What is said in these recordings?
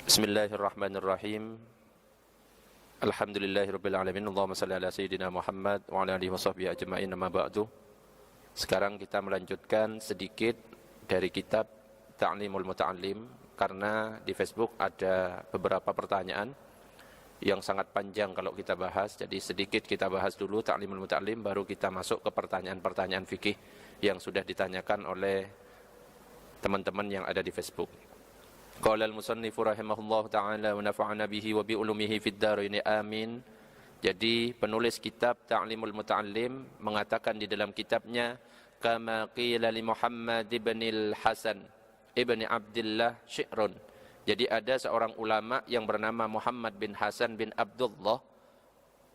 Bismillahirrahmanirrahim. Alhamdulillahirabbil alamin. Allahumma shalli ala sayyidina Muhammad wa ala alihi washabbihi ajma'in. Amma ba'du. Sekarang kita melanjutkan sedikit dari kitab Ta'limul Muta'allim, karena di Facebook ada beberapa pertanyaan yang sangat panjang kalau kita bahas. Jadi sedikit kita bahas dulu Ta'limul Muta'allim, baru kita masuk ke pertanyaan-pertanyaan fikih yang sudah ditanyakan oleh teman-teman yang ada di Facebook. Qala al-musannifu rahimahullah ta'ala wa nafa'ana bihi wa bi ulumihi fid dharain amin. Jadi penulis kitab Ta'limul Muta'allim mengatakan di dalam kitabnya, kama qila li Muhammad ibn al-Hasan ibn Abdullah syi'run. Jadi ada seorang ulama yang bernama Muhammad bin Hasan bin Abdullah.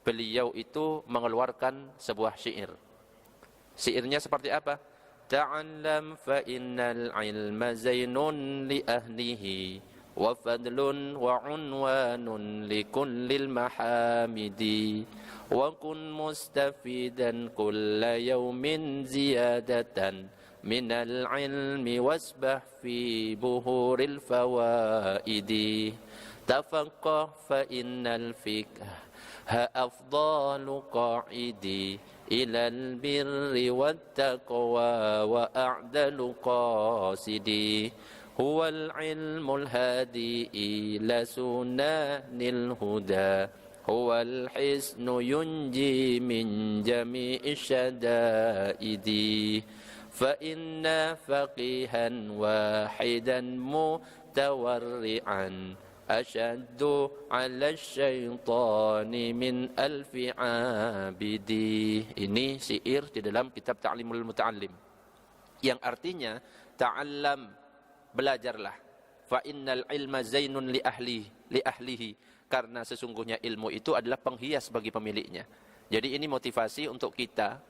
Beliau itu mengeluarkan sebuah syair. Syairnya seperti apa? Ta'allam fa innal ilma zainun li ahlihi wa fadlun wa unwanun li kullil mahamidi wa kun mustafidan kulla yawmin ziyadatan minal ilmi wasbah fi buhuril fawaidi tafaqqah fa innal fiqha afdalu qa'idi ilal birri wattaqwa wa a'dalu qasidi huwal ilmul hadi ila sunanil huda huwal hisnu yunji min jami'i syadaidi fa inna faqihan wahidan mutawarri'an asyaddu ala syaitani min alfi abidi. Ini syair di dalam kitab Ta'limul Muta'allim, yang artinya ta'allam, belajarlah, fa innal ilma zainun li ahlihi, karena sesungguhnya ilmu itu adalah penghias bagi pemiliknya. Jadi ini motivasi untuk kita,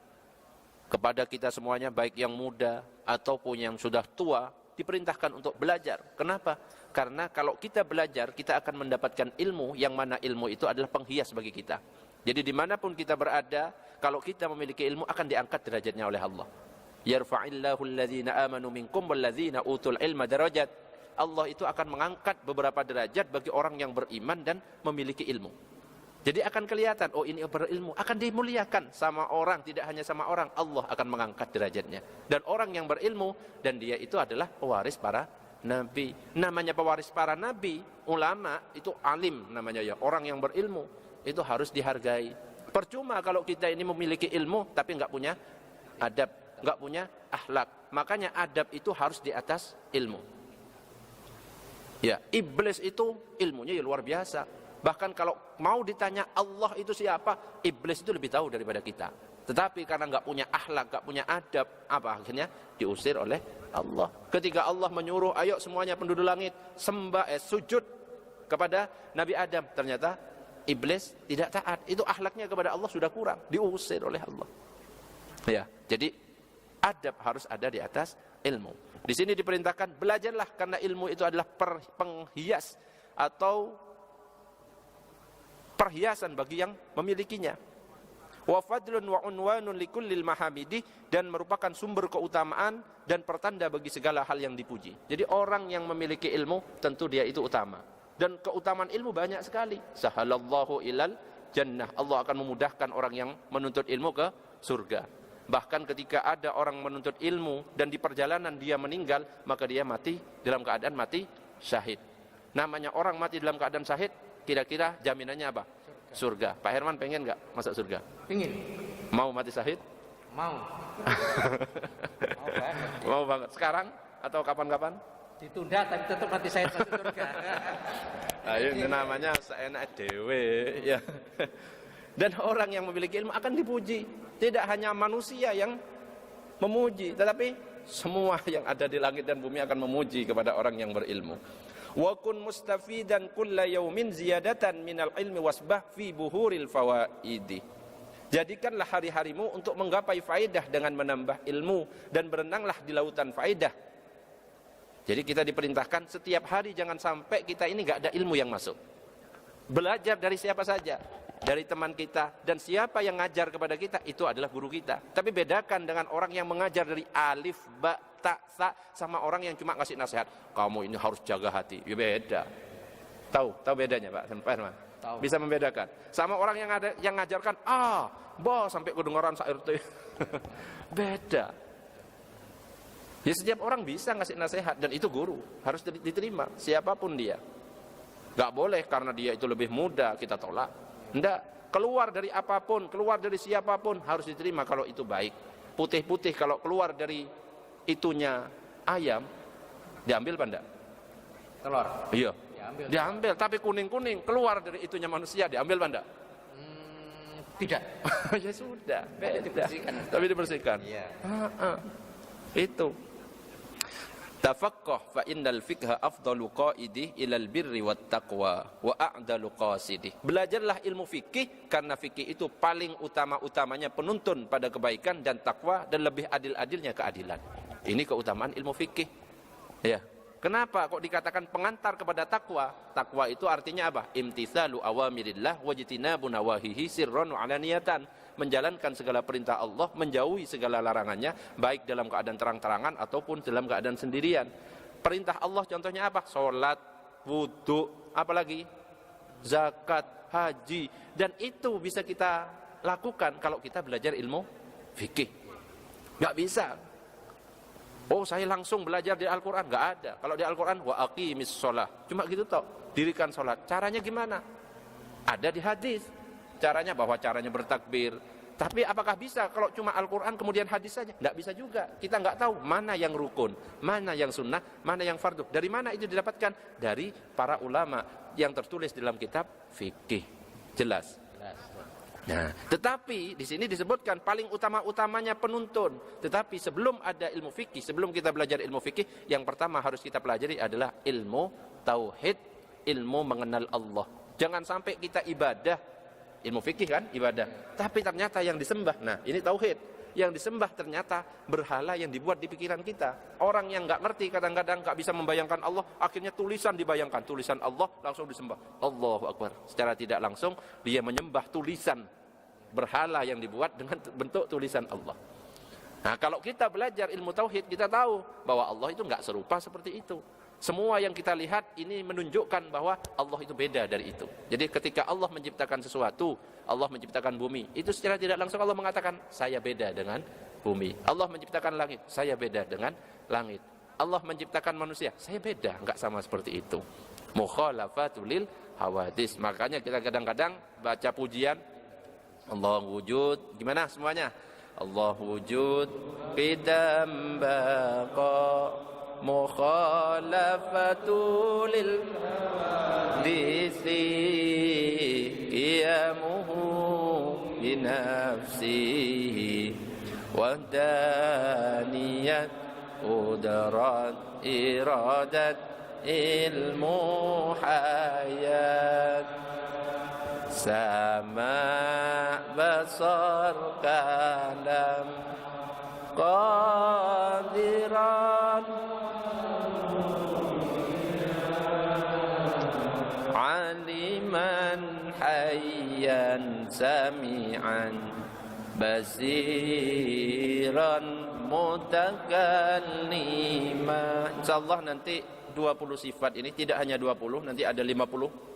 kepada kita semuanya, baik yang muda ataupun yang sudah tua, diperintahkan untuk belajar. Kenapa? Karena kalau kita belajar, kita akan mendapatkan ilmu, yang mana ilmu itu adalah penghias bagi kita. Jadi dimanapun kita berada, kalau kita memiliki ilmu, akan diangkat derajatnya oleh Allah. Yarfa'illahu alladhina amanu minkum walladhina utul ilma darajat. Allah itu akan mengangkat beberapa derajat bagi orang yang beriman dan memiliki ilmu. Jadi akan kelihatan, oh ini berilmu, akan dimuliakan sama orang, tidak hanya sama orang, Allah akan mengangkat derajatnya. Dan orang yang berilmu, dan dia itu adalah pewaris para nabi. Namanya pewaris para nabi, ulama itu alim namanya ya. Orang yang berilmu itu harus dihargai. Percuma kalau kita ini memiliki ilmu tapi nggak punya adab, nggak punya akhlak. Makanya adab itu harus di atas ilmu. Ya, iblis itu ilmunya ya luar biasa. Bahkan kalau mau ditanya Allah itu siapa, iblis itu lebih tahu daripada kita. Tetapi karena nggak punya akhlak, nggak punya adab, apa akhirnya diusir oleh Allah. Ketika Allah menyuruh, ayo semuanya penduduk langit sujud kepada Nabi Adam, ternyata iblis tidak taat. Itu akhlaknya kepada Allah sudah kurang, diusir oleh Allah. Ya, jadi adab harus ada di atas ilmu. Di sini diperintahkan belajarlah, karena ilmu itu adalah penghias atau perhiasan bagi yang memilikinya. Wa fadlun wa unwanun likullil mahamidi, dan merupakan sumber keutamaan dan pertanda bagi segala hal yang dipuji. Jadi orang yang memiliki ilmu tentu dia itu utama. Dan keutamaan ilmu banyak sekali. Sahalallahu ilal jannah. Allah akan memudahkan orang yang menuntut ilmu ke surga. Bahkan ketika ada orang menuntut ilmu dan di perjalanan dia meninggal, maka dia mati dalam keadaan mati syahid. Namanya orang mati dalam keadaan syahid, kira-kira jaminannya apa? Surga. Pak Herman pengen nggak masuk surga? Pengen. Mau mati syahid? Mau. Mau banget. Sekarang atau kapan-kapan? Ditunda tapi tetap mati syahid masuk surga. Ayo, ini namanya seenak dewe ya. Dan orang yang memiliki ilmu akan dipuji. Tidak hanya manusia yang memuji, tetapi semua yang ada di langit dan bumi akan memuji kepada orang yang berilmu. Wa kun mustafidan kulla yaumin ziyadatan minal ilmi wasbah fi buhuril fawaidi. Jadikanlah hari-harimu untuk menggapai faedah dengan menambah ilmu, dan berenanglah di lautan faedah. Jadi kita diperintahkan setiap hari jangan sampai kita ini enggak ada ilmu yang masuk. Belajar dari siapa saja, dari teman kita, dan siapa yang ngajar kepada kita itu adalah guru kita. Tapi bedakan dengan orang yang mengajar dari alif, ba, ta, sa, sama orang yang cuma ngasih nasihat, kamu ini harus jaga hati. Ya beda. Tahu bedanya Pak? Pak Tahu. bisa membedakan. Sama orang yang ngajarkan bos sampai kedengaran RT. Beda. Ya setiap orang bisa ngasih nasihat dan itu guru, harus diterima siapapun dia. Gak boleh karena dia itu lebih muda kita tolak. Enggak, keluar dari apapun, keluar dari siapapun harus diterima kalau itu baik. Putih-putih kalau keluar dari itunya ayam diambil apa enggak? Telur. Iya. Diambil. Tapi kuning-kuning keluar dari itunya manusia diambil apa enggak? Tidak. Ya sudah, beda. Dibersihkan. Tapi dibersihkan. Iya. Itu. Tafaqqah fa innal fiqha afdalu qaidi ilal birri wat taqwa wa a'dalu qasidi. Belajarlah ilmu fikih karena fikih itu paling utama-utamanya penuntun pada kebaikan dan takwa dan lebih adil-adilnya keadilan. Ini keutamaan ilmu fikih. Ya. Kenapa kok dikatakan pengantar kepada takwa? Takwa itu artinya apa? Imtitsalu awamirillah wajtinabu nawahihi sirran wa alaniyatan. Menjalankan segala perintah Allah, menjauhi segala larangannya, baik dalam keadaan terang-terangan ataupun dalam keadaan sendirian. Perintah Allah contohnya apa? Salat, wudu, apalagi zakat, haji, dan itu bisa kita lakukan kalau kita belajar ilmu fikih. Nggak bisa. Oh, saya langsung belajar di Al-Quran. Nggak ada. Kalau di Al-Quran, wa aqimis sholah. Cuma gitu toh, dirikan sholat. Caranya gimana? Ada di hadis. Caranya bahwa caranya bertakbir. Tapi apakah bisa kalau cuma Al-Quran kemudian hadis saja? Nggak bisa juga. Kita nggak tahu mana yang rukun, mana yang sunnah, mana yang fardu. Dari mana itu didapatkan? Dari para ulama yang tertulis dalam kitab fikih. Jelas. Nah, tetapi di sini disebutkan paling utama-utamanya penuntun. Tetapi sebelum ada ilmu fikih, sebelum kita belajar ilmu fikih, yang pertama harus kita pelajari adalah ilmu tauhid, ilmu mengenal Allah. Jangan sampai kita ibadah, ilmu fikih kan ibadah, tapi ternyata yang disembah, nah ini tauhid, yang disembah ternyata berhala yang dibuat di pikiran kita. Orang yang nggak ngerti kadang-kadang nggak bisa membayangkan Allah, akhirnya tulisan dibayangkan, tulisan Allah langsung disembah. Allahu Akbar. Secara tidak langsung dia menyembah tulisan berhala yang dibuat dengan bentuk tulisan Allah. Nah, kalau kita belajar ilmu tauhid, kita tahu bahwa Allah itu nggak serupa seperti itu. Semua yang kita lihat ini menunjukkan bahwa Allah itu beda dari itu. Jadi ketika Allah menciptakan sesuatu, Allah menciptakan bumi, itu secara tidak langsung Allah mengatakan, saya beda dengan bumi. Allah menciptakan langit, saya beda dengan langit. Allah menciptakan manusia, saya beda, nggak sama seperti itu. Mukhalafatul lil hawadis. Makanya kita kadang-kadang baca pujian Allah wujud, gimana semuanya? Allah wujud qidam baqa mukhalafatul lil disi qiyamuhu bi nafsihi wahdaniyat udrat iradat ilmu hayat sama basar kalam qadiran aliman hayyan sami'an basiran mutakallima. Insyaallah nanti 20 sifat ini tidak hanya 20, nanti ada 50.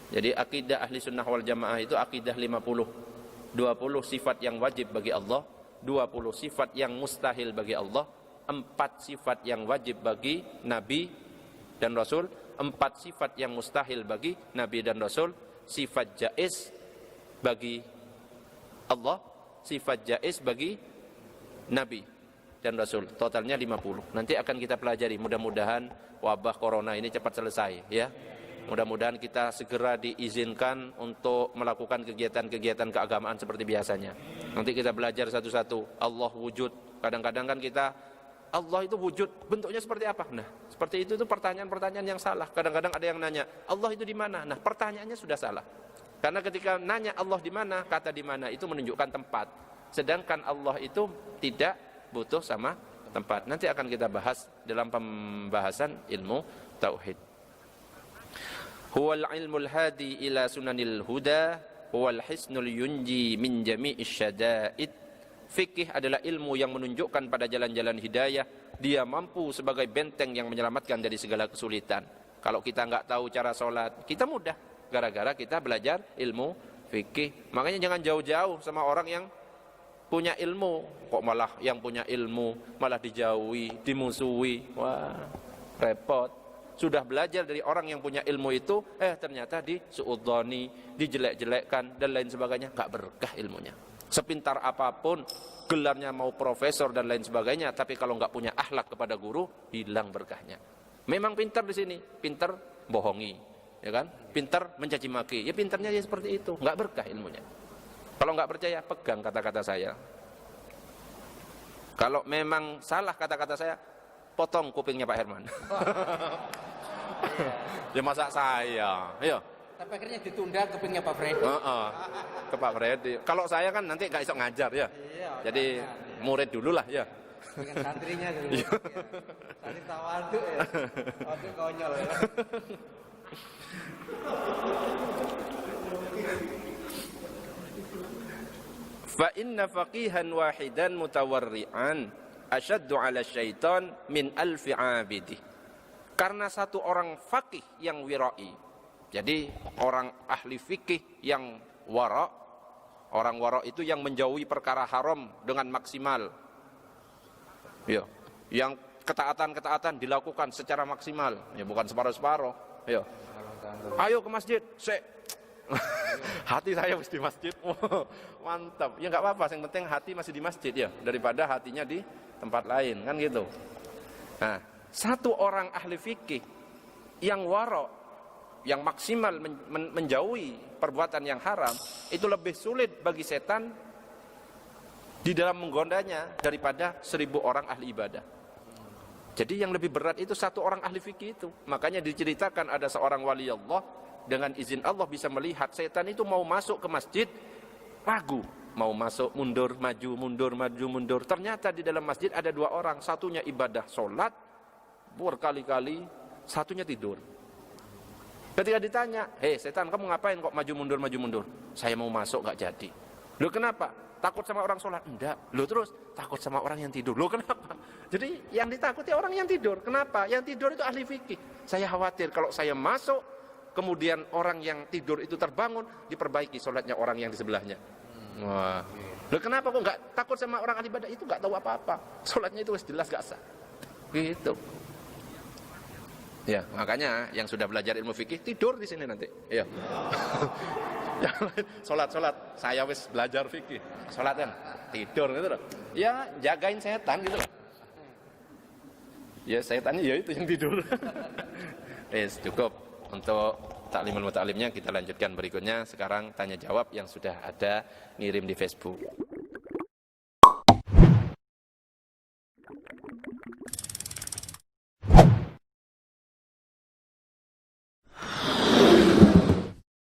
Jadi akidah ahli sunnah wal jamaah itu akidah 50. 20 sifat yang wajib bagi Allah, 20 sifat yang mustahil bagi Allah, 4 sifat yang wajib bagi Nabi dan Rasul, 4 sifat yang mustahil bagi Nabi dan Rasul, sifat jaiz bagi Allah, sifat jaiz bagi Nabi dan Rasul. Totalnya 50. Nanti akan kita pelajari, mudah-mudahan wabah corona ini cepat selesai ya. Mudah-mudahan kita segera diizinkan untuk melakukan kegiatan-kegiatan keagamaan seperti biasanya. Nanti kita belajar satu-satu. Allah wujud. Kadang-kadang kan kita, Allah itu wujud, bentuknya seperti apa? Nah, seperti itu pertanyaan-pertanyaan yang salah. Kadang-kadang ada yang nanya, Allah itu di mana? Nah, pertanyaannya sudah salah. Karena ketika nanya Allah di mana, kata di mana itu menunjukkan tempat. Sedangkan Allah itu tidak butuh sama tempat. Nanti akan kita bahas dalam pembahasan ilmu tauhid. Huwal ilmul hadi ila sunanil huda, huwal hisnul yunji min jami'is syada'id. Fikih adalah ilmu yang menunjukkan pada jalan-jalan hidayah. Dia mampu sebagai benteng yang menyelamatkan dari segala kesulitan. Kalau kita nggak tahu cara sholat, kita mudah. Gara-gara kita belajar ilmu fikih. Makanya jangan jauh-jauh sama orang yang punya ilmu. Kok malah yang punya ilmu malah dijauhi, dimusuhi. Wah, repot. Sudah belajar dari orang yang punya ilmu itu, ternyata disuudzoni, dijelek-jelekkan dan lain sebagainya. Nggak berkah ilmunya. Sepintar apapun, gelarnya mau profesor dan lain sebagainya, tapi kalau nggak punya akhlak kepada guru, hilang berkahnya. Memang pintar di sini, pintar bohongi, ya kan? Pintar mencaci maki, ya pintarnya ya seperti itu, nggak berkah ilmunya. Kalau nggak percaya, pegang kata-kata saya. Kalau memang salah kata-kata saya, potong kupingnya Pak Herman. Ya masa saya, ya. Tapi akhirnya ditunda kupingnya Pak Freddy. Ke Pak Freddy. Kalau saya kan nanti nggak bisa ngajar ya. Iya, jadi murid dulu lah ya. dengan santrinya dulu. Ya. Santri tawaduk ya. Waduh konyol ya. Fa inna faqihan wahidan mutawarri'an asyaddu 'ala syaitan min alfi 'abidi. Karena satu orang faqih yang wira'i. Jadi orang ahli fikih yang wara', orang wara' itu yang menjauhi perkara haram dengan maksimal. Ya, yang ketaatan-ketaatan dilakukan secara maksimal, ya bukan separuh-separuh. Ya. Ayo ke masjid, hati saya mesti di masjid. Mantap. Ya nggak apa-apa, yang penting hati masih di masjid ya, daripada hatinya di tempat lain, kan gitu. Nah, satu orang ahli fikih yang wara', yang maksimal menjauhi perbuatan yang haram, itu lebih sulit bagi setan di dalam menggondanya daripada 1000 orang ahli ibadah. Jadi yang lebih berat itu satu orang ahli fikih itu. Makanya diceritakan ada seorang wali Allah, dengan izin Allah bisa melihat setan itu mau masuk ke masjid, ragu, mau masuk, mundur, maju, mundur, maju, mundur. Ternyata di dalam masjid ada 2 orang, satunya ibadah sholat berkali-kali, satunya tidur. Ketika ditanya, setan kamu ngapain kok maju mundur, maju mundur? Saya mau masuk nggak jadi. Loh kenapa? Takut sama orang sholat? Enggak. Loh terus? Takut sama orang yang tidur. Loh kenapa? Jadi yang ditakuti orang yang tidur. Kenapa? Yang tidur itu ahli fikih. Saya khawatir kalau saya masuk, kemudian orang yang tidur itu terbangun, diperbaiki sholatnya orang yang di sebelahnya. Wah. Loh kenapa kok nggak takut sama orang ahli ibadah? Itu nggak tahu apa-apa. Sholatnya itu jelas nggak sah. Gitu. Ya, makanya yang sudah belajar ilmu fikih tidur di sini nanti. Ya. Sholat, saya wis belajar fikih. Sholat kan, tidur gitu loh. Ya, jagain setan gitu loh. Ya, setannya ya itu yang tidur. Cukup untuk taklimul muta'alimnya, kita lanjutkan berikutnya. Sekarang tanya jawab yang sudah ada ngirim di Facebook.